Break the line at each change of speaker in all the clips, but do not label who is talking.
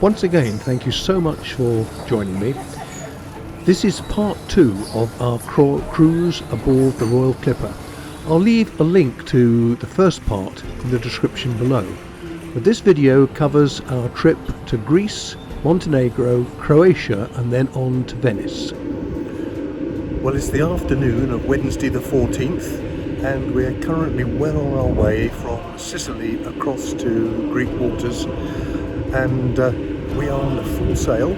Once again, thank you so much for joining me. This is part 2 of our cruise aboard the Royal Clipper. I'll leave a link to the first part in the description below. But this video covers our trip to Greece, Montenegro, Croatia and then on to Venice. Well, it's the afternoon of Wednesday the 14th and we're currently well on our way from Sicily across to Greek waters, and we are under full sail.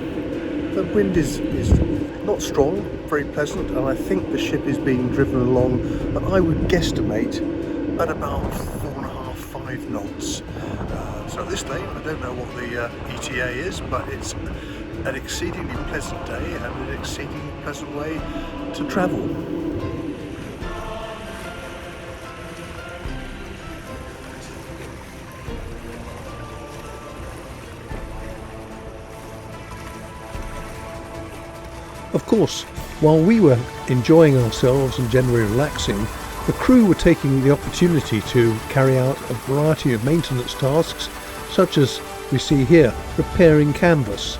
The wind is not strong, very pleasant, and I think the ship is being driven along, but I would guesstimate at about 4.5–5 knots. So at this day, I don't know what the ETA is, but it's an exceedingly pleasant day and an exceedingly pleasant way to travel. Of course, while we were enjoying ourselves and generally relaxing, the crew were taking the opportunity to carry out a variety of maintenance tasks, such as we see here, repairing canvas.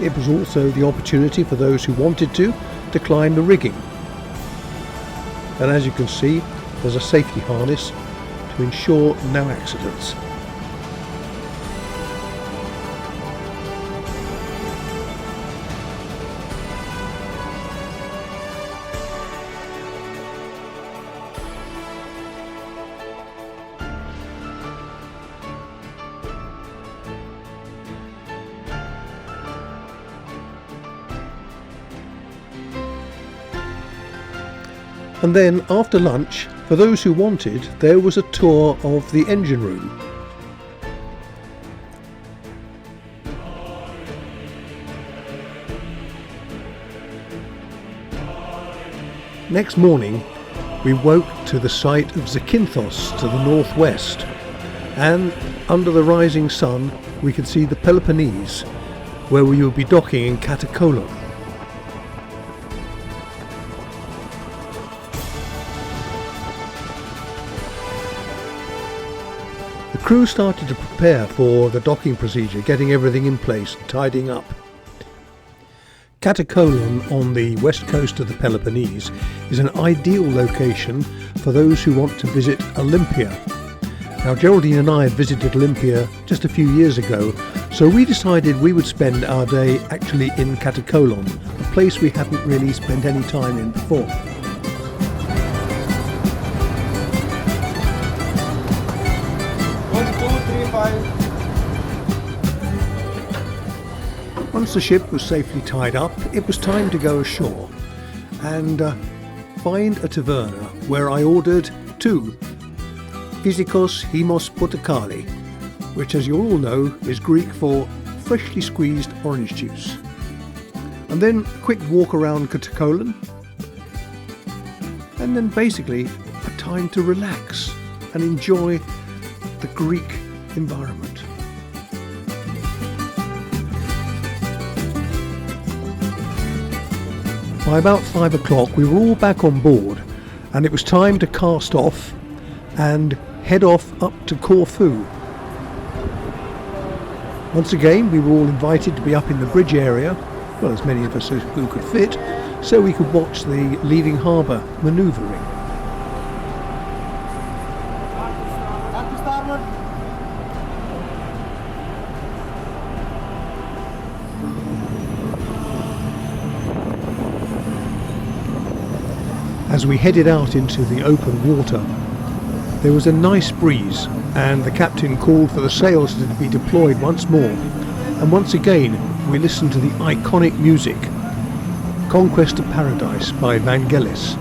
It was also the opportunity for those who wanted to climb the rigging. And as you can see, there's a safety harness to ensure no accidents. And then after lunch, for those who wanted, there was a tour of the engine room. Next morning, we woke to the sight of Zakynthos to the northwest, and under the rising sun we could see the Peloponnese, where we will be docking in Katakolon. The crew started to prepare for the docking procedure, getting everything in place, tidying up. Katakolon on the west coast of the Peloponnese is an ideal location for those who want to visit Olympia. Now, Geraldine and I had visited Olympia just a few years ago, so we decided we would spend our day actually in Katakolon, a place we hadn't really spent any time in before. Once the ship was safely tied up, it was time to go ashore and find a taverna where I ordered 2 Physikos Himos Portakali, which, as you all know, is Greek for freshly squeezed orange juice. And then a quick walk around Katakolon, and then basically a time to relax and enjoy the Greek environment. By about 5 o'clock we were all back on board, and it was time to cast off and head off up to Corfu. Once again we were all invited to be up in the bridge area, well, as many of us who could fit, so we could watch the leaving harbour manoeuvring. As we headed out into the open water, there was a nice breeze and the captain called for the sails to be deployed once more, and once again we listened to the iconic music, Conquest of Paradise by Vangelis.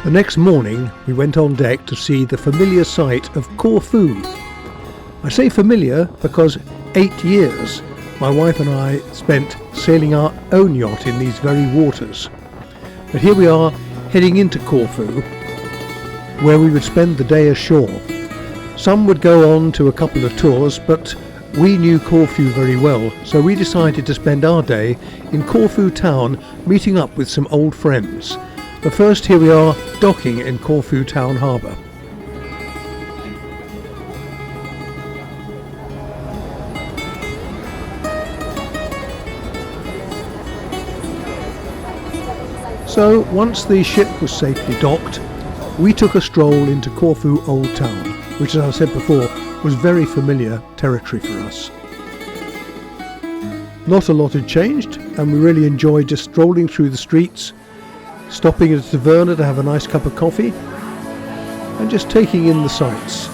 The next morning we went on deck to see the familiar sight of Corfu. I say familiar because 8 years my wife and I spent sailing our own yacht in these very waters. But here we are heading into Corfu, where we would spend the day ashore. Some would go on to a couple of tours, but we knew Corfu very well, so we decided to spend our day in Corfu town meeting up with some old friends. But first, here we are docking in Corfu town harbour. So once the ship was safely docked, we took a stroll into Corfu Old Town, which, as I said before, was very familiar territory for us. Not a lot had changed, and we really enjoyed just strolling through the streets, stopping at a taverna to have a nice cup of coffee, and just taking in the sights.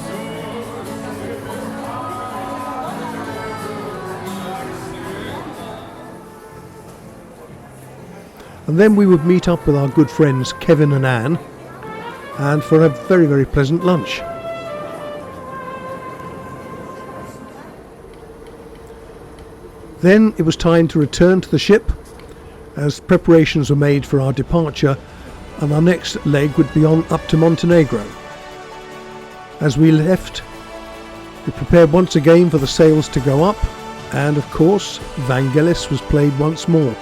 And then we would meet up with our good friends Kevin and Anne, and for a very, very pleasant lunch. Then it was time to return to the ship as preparations were made for our departure, and our next leg would be on up to Montenegro. As we left, we prepared once again for the sails to go up, and of course Vangelis was played once more.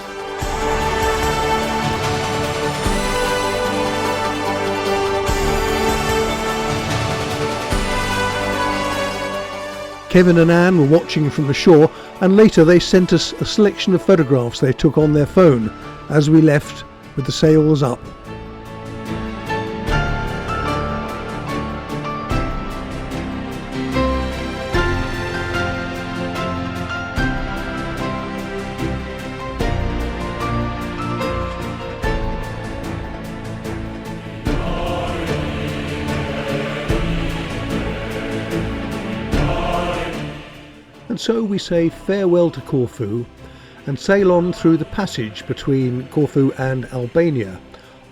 Kevin and Anne were watching from the shore, and later they sent us a selection of photographs they took on their phone as we left with the sails up. And so we say farewell to Corfu and sail on through the passage between Corfu and Albania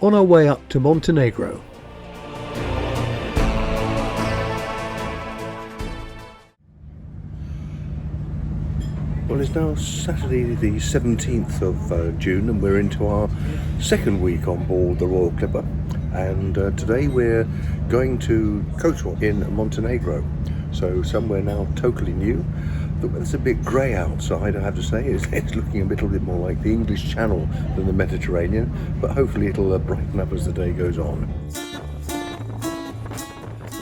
on our way up to Montenegro. Well, it's now Saturday the 17th of June, and we're into our second week on board the Royal Clipper, and today we're going to Kotor in Montenegro, so somewhere now totally new. The weather's a bit grey outside, I have to say. It's looking a little bit more like the English Channel than the Mediterranean, but hopefully it'll brighten up as the day goes on.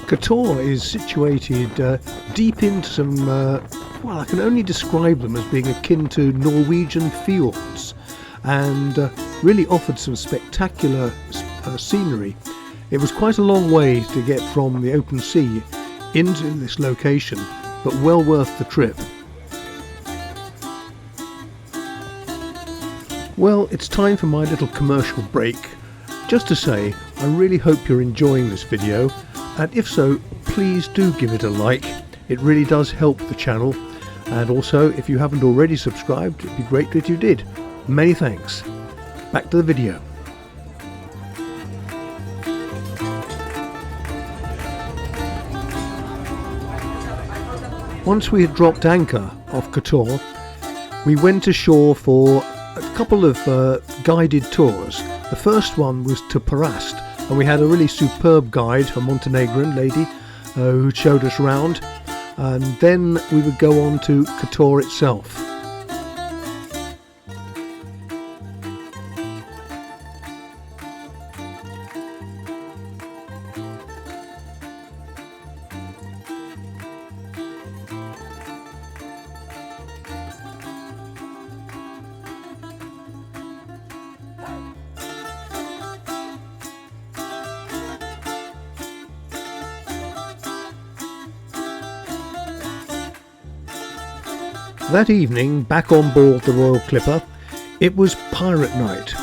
Kotor is situated deep into some, well, I can only describe them as being akin to Norwegian fjords, and really offered some spectacular scenery. It was quite a long way to get from the open sea into this location, but well worth the trip. Well, it's time for my little commercial break. Just to say, I really hope you're enjoying this video, and if so, please do give it a like. It really does help the channel, and also if you haven't already subscribed, it'd be great if you did. Many thanks. Back to the video. Once we had dropped anchor off Kotor, we went ashore for a couple of guided tours. The first one was to Parast, and we had a really superb guide, a Montenegrin lady, who showed us around, and then we would go on to Kotor itself. That evening, back on board the Royal Clipper, it was pirate night,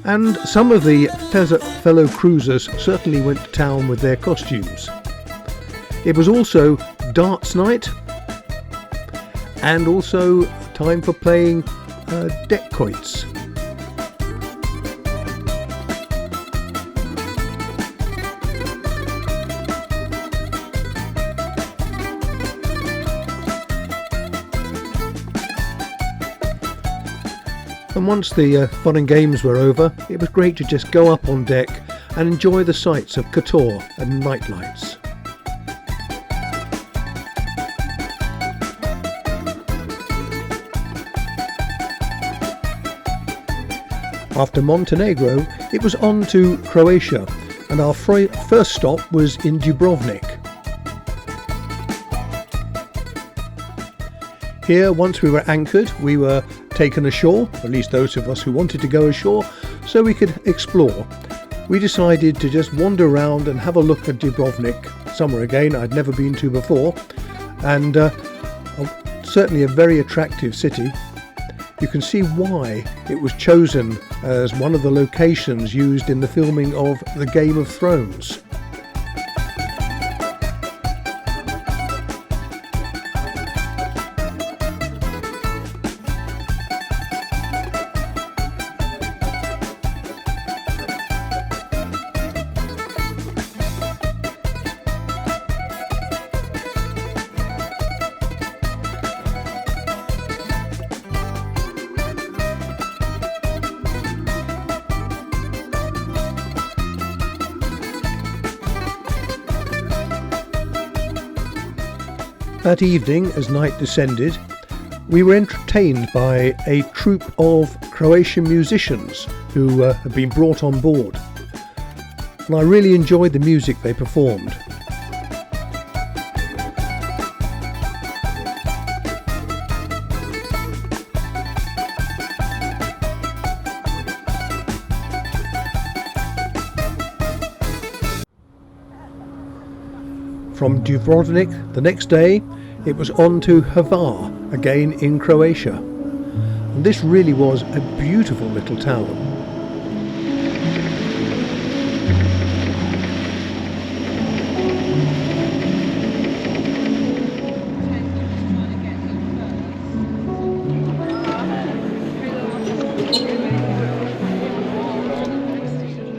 and some of the fellow cruisers certainly went to town with their costumes. It was also darts night, and also time for playing deck quoits. And once the fun and games were over, it was great to just go up on deck and enjoy the sights of Kotor and night lights. After Montenegro, it was on to Croatia, and our first stop was in Dubrovnik. Here, once we were anchored, we were taken ashore, at least those of us who wanted to go ashore, so we could explore. We decided to just wander around and have a look at Dubrovnik, somewhere again I'd never been to before, and certainly a very attractive city. You can see why it was chosen as one of the locations used in the filming of The Game of Thrones. That evening, as night descended, we were entertained by a troupe of Croatian musicians who had been brought on board, and I really enjoyed the music they performed. From Dubrovnik, the next day, it was on to Hvar, again in Croatia. And this really was a beautiful little town.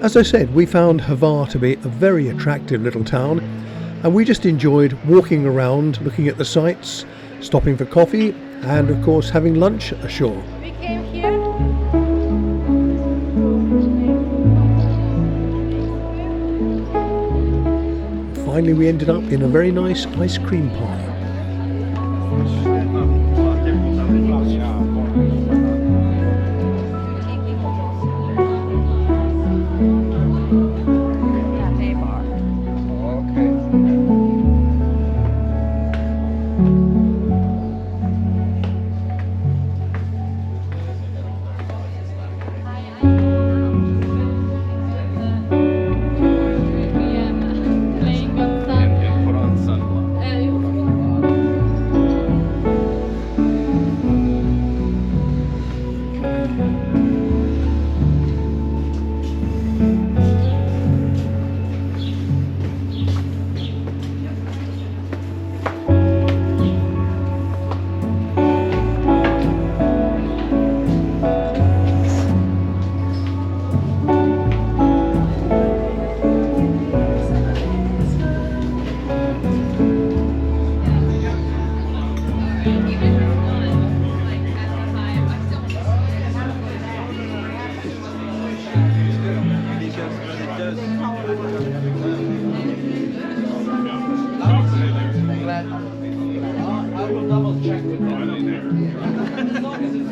As I said, we found Hvar to be a very attractive little town, and we just enjoyed walking around, looking at the sights, stopping for coffee, and of course having lunch ashore.
We came here.
Finally we ended up in a very nice ice cream parlour.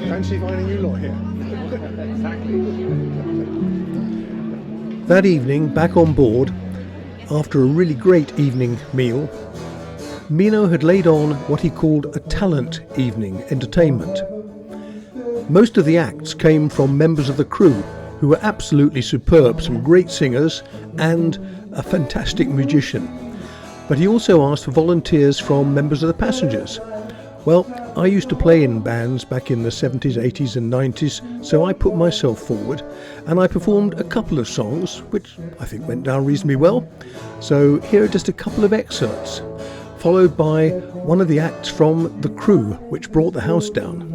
Fancy finding you lot here. That evening, back on board, after a really great evening meal, Mino had laid on what he called a talent evening entertainment. Most of the acts came from members of the crew who were absolutely superb, some great singers and a fantastic musician. But he also asked for volunteers from members of the passengers. Well, I used to play in bands back in the 70s, 80s and 90s, so I put myself forward and I performed a couple of songs, which I think went down reasonably well. So here are just a couple of excerpts, followed by one of the acts from the crew, which brought the house down.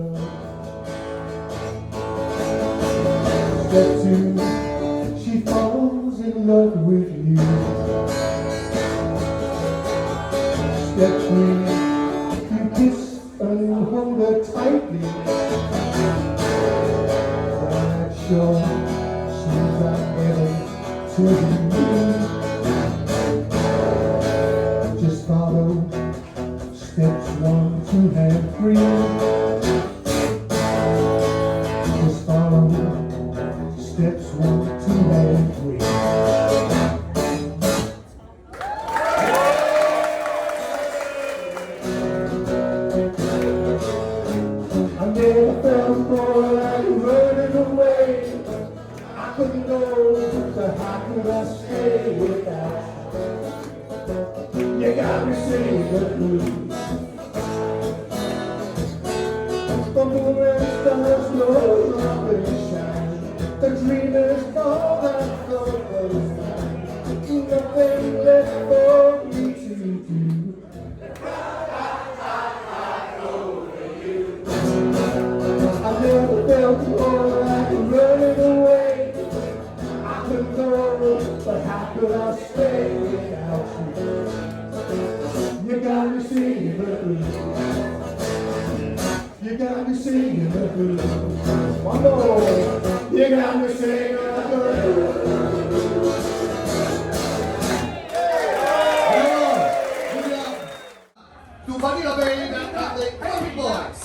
She falls in love with you. Step me, you kiss and hold her tightly. 1, 2, and 3. Just follow steps 1, 2, and 3. I never felt more like running away. I couldn't go, so how could I stay without you? You got me singing the blues. The moon and stars no longer shine. The dreamers fall that goes by. Nothing left for me to do. I never felt more like running away. I could go, but how could I stay without you? You got me singing the blues. You got me singing the blues. One more. You got me singing the blues.
To Manila Bay at the Coffee Boys.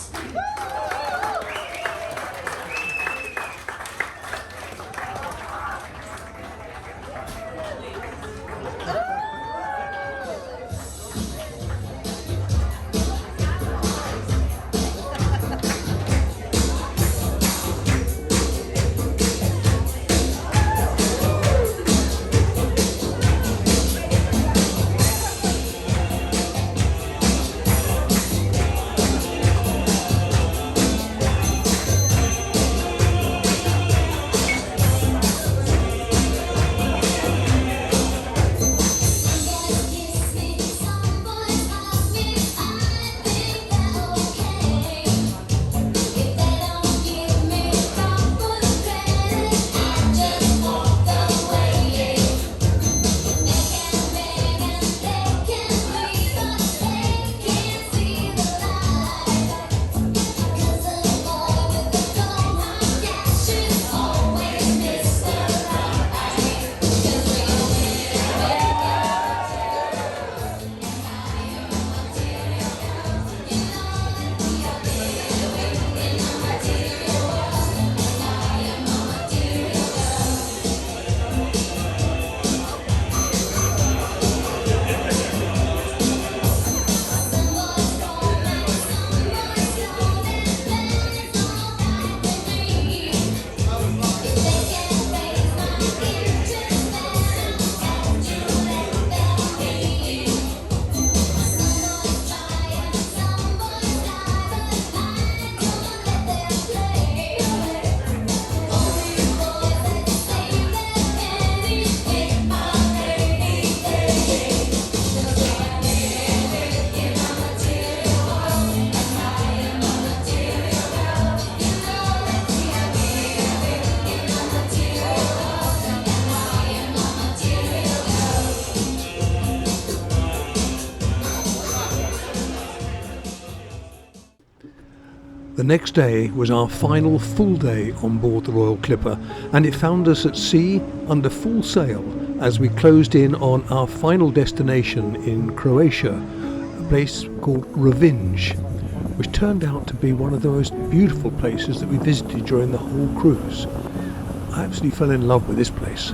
The next day was our final full day on board the Royal Clipper, and it found us at sea under full sail as we closed in on our final destination in Croatia, a place called Revenge, which turned out to be one of the most beautiful places that we visited during the whole cruise. I absolutely fell in love with this place.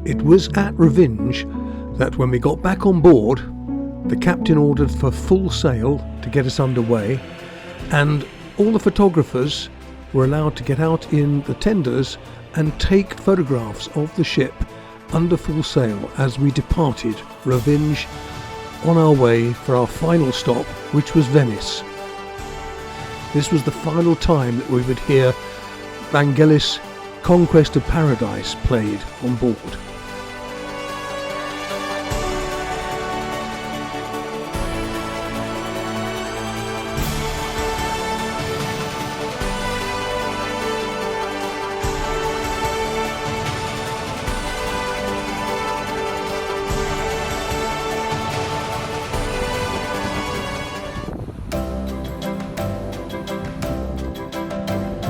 It was at Revenge that when we got back on board, the captain ordered for full sail to get us underway, and all the photographers were allowed to get out in the tenders and take photographs of the ship under full sail as we departed Revenge on our way for our final stop, which was Venice. This was the final time that we would hear Vangelis' Conquest of Paradise played on board.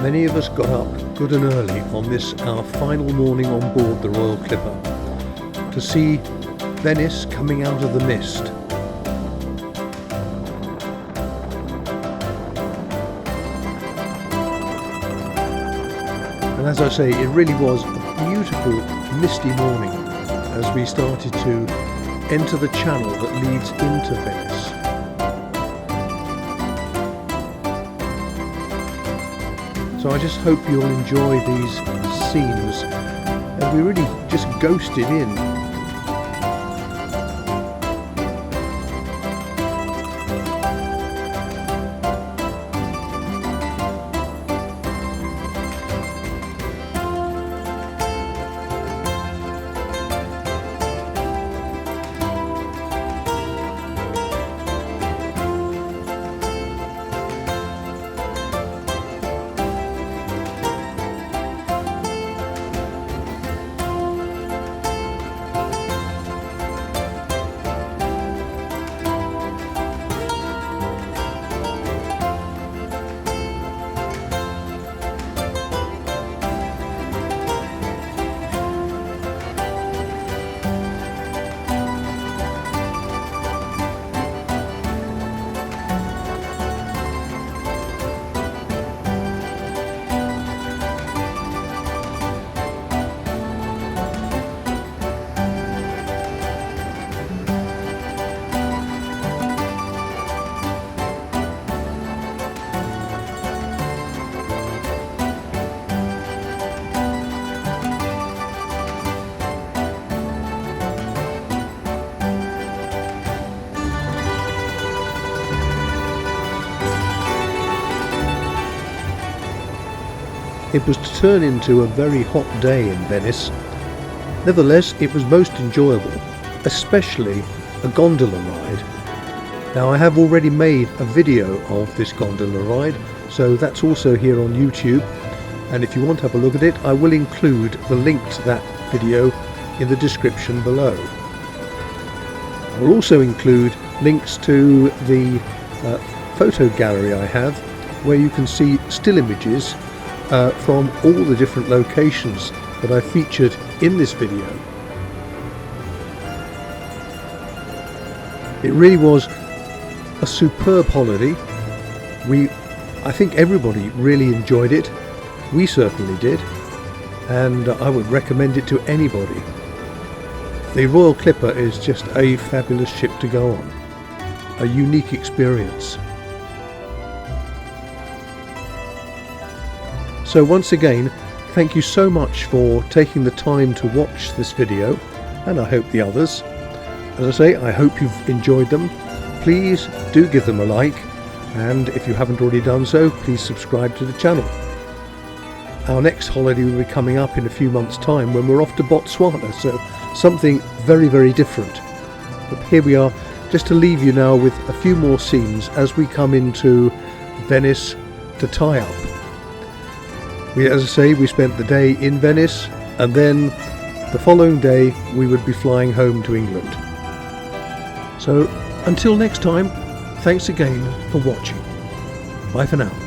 many of us got up good and early on this, our final morning on board the Royal Clipper, to see Venice coming out of the mist. And as I say, it really was a beautiful misty morning as we started to enter the channel that leads into Venice. So I just hope you'll enjoy these scenes as we really just ghosted in. It was to turn into a very hot day in Venice. Nevertheless, it was most enjoyable, especially a gondola ride. Now, I have already made a video of this gondola ride, so that's also here on YouTube, and if you want to have a look at it, I will include the link to that video in the description below. I will also include links to the photo gallery I have, where you can see still images from all the different locations that I featured in this video. It really was a superb holiday. I think everybody really enjoyed it. We certainly did, and I would recommend it to anybody. The Royal Clipper is just a fabulous ship to go on, a unique experience. So once again, thank you so much for taking the time to watch this video, and I hope the others. As I say, I hope you've enjoyed them. Please do give them a like, and if you haven't already done so, please subscribe to the channel. Our next holiday will be coming up in a few months' time when we're off to Botswana, so something very, very different. But here we are, just to leave you now with a few more scenes as we come into Venice to tie up. As I say, we spent the day in Venice, and then the following day we would be flying home to England. So until next time, thanks again for watching. Bye for now.